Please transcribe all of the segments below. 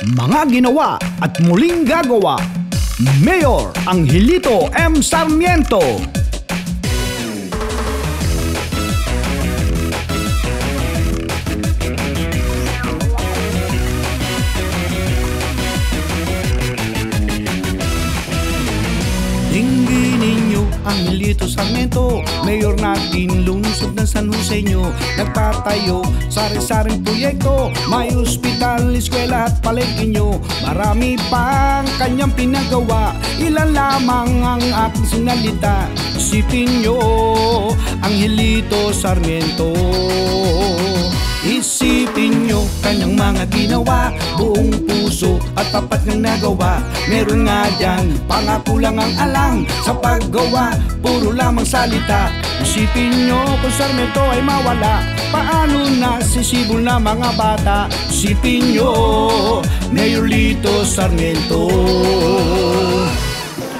Mga ginawa at muling gagawa, Mayor Angelito M. Sarmiento. Dinggin ninyo Angelito Sarmiento, Mayor natin lungsod ng San Jose nyo. Nagpatayo sari-saring proyekto, may ospital, eskwela at palengke nyo. Marami pang kanyang pinagawa, ilan lamang ang aking sinalita. Isipin nyo Angelito Sarmiento. Isipin nyo kanyang mga ginawa, buong puso at tapat ng nagawa. Meron nga dyan, pangako lang ang alam sa paggawa, puro lamang salita. Isipin nyo kung Sarmiento ay mawala, paano na sisibol na mga bata? Isipin nyo Mayor Lito Sarmiento.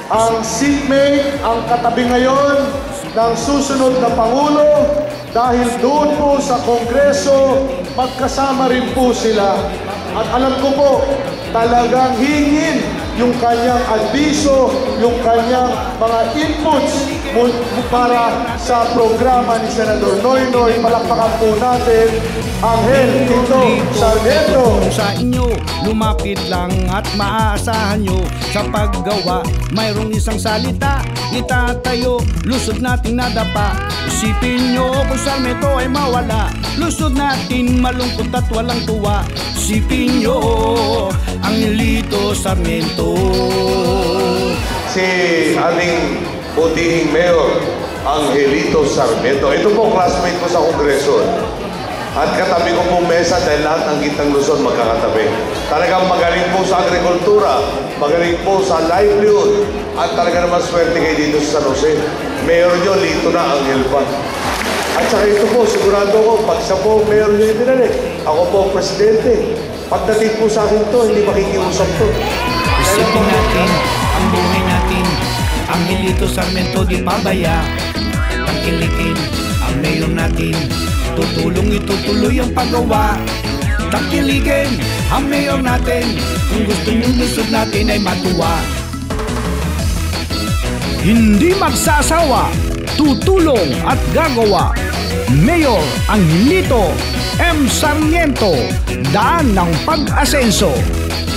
Ang seatmate ang katabi ngayon ng susunod na Pangulo. Dahil doon po sa Kongreso, magkasama rin po sila. At alam ko po, talagang hingin yung kanyang adviso, yung kanyang mga inputs para sa programa ni Senador Noynoy. Palakpakan po natin Angelito Sarmiento. Sa inyo, lumapit lang at maaasahan nyo sa paggawa. Mayroong isang salita, itatayo, lusod nating nadapa. Isipin nyo kung Sarmiento ay mawala, lusod natin malungkot at walang tuwa. Isipin nyo Angelito Sarmiento. Si ating butihing Mayor Angelito Sarmiento, ito po classmate ko sa Kongreso. At katabi ko pong mesa dahil lahat ng Gitang Luzon magkakatabi. Talagang magaling po sa agrikultura, magaling po sa livelihood, at talaga naman swerte kayo dito sa San Jose. Mayor nyo, Lito na, Angel pa. At saka ito po, sigurado ko, pag siya po mayor nyo yung pinalik, ako po ang presidente. Pagdating po sa akin to, hindi makikiusap to. Isipin natin ang buhay natin, Angelito Sarmiento di pabaya. Tangkilikin ang mayor natin, tutulong itutuloy ang paggawa. Tangkilikin ang mayor natin, kung gusto nyo lusod natin ay matuwa. Hindi magsasawa, tutulong at gagawa, Mayor Angelito M. Sarmiento, daan ng pag-asenso.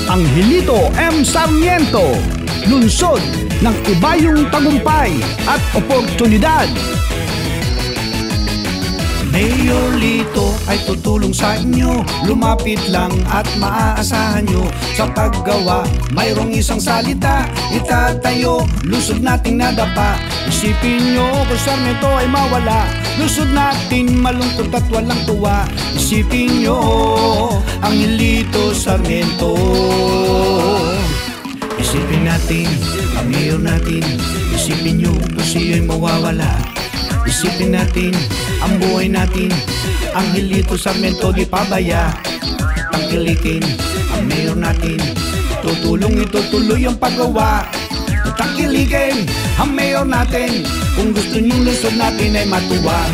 Angelito M. Sarmiento, lungsod ng ibayong tagumpay at oportunidad. Mayor Lito ay tutulong sa inyo, lumapit lang at maaasahan nyo sa paggawa. Mayroong isang salita, itatayo, lusod nating nadapa. Isipin nyo kung Sarmiento ay mawala, lusod natin malungkot at walang tuwa. Isipin nyo Angelito Sarmiento. Isipin natin ang mayor natin, isipin nyo kung siya'y mawawala. Isipin natin ang buhay natin, Angelito Sarmiento di pabaya. Tangkilikin ang mayor natin, tutulong itutuloy ang paggawa. Tangkilikin ang mayor natin, kung gusto niyong lusod natin ay matuwa.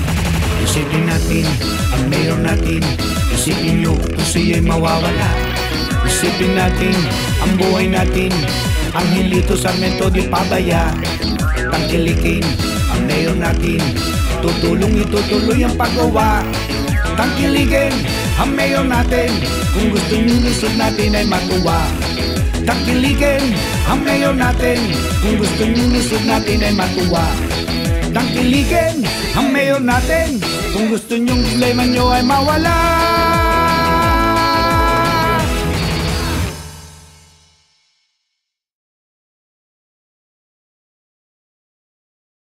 Isipin natin ang mayor natin, isipin niyo kung siya'y mawawala. Isipin natin ang buhay natin, Angelito Sarmiento di pabaya. Tangkilikin ang mayor natin, tutulong itutuloy ang paggawa. Tangkilikin ang mayor natin, kung gusto niyong lusod natin ay matuwa. Tangkilikin ang mayor natin, kung gusto niyong lusod natin ay matuwa. Tangkilikin ang mayor natin, kung gusto niyong problema nyo ay mawala.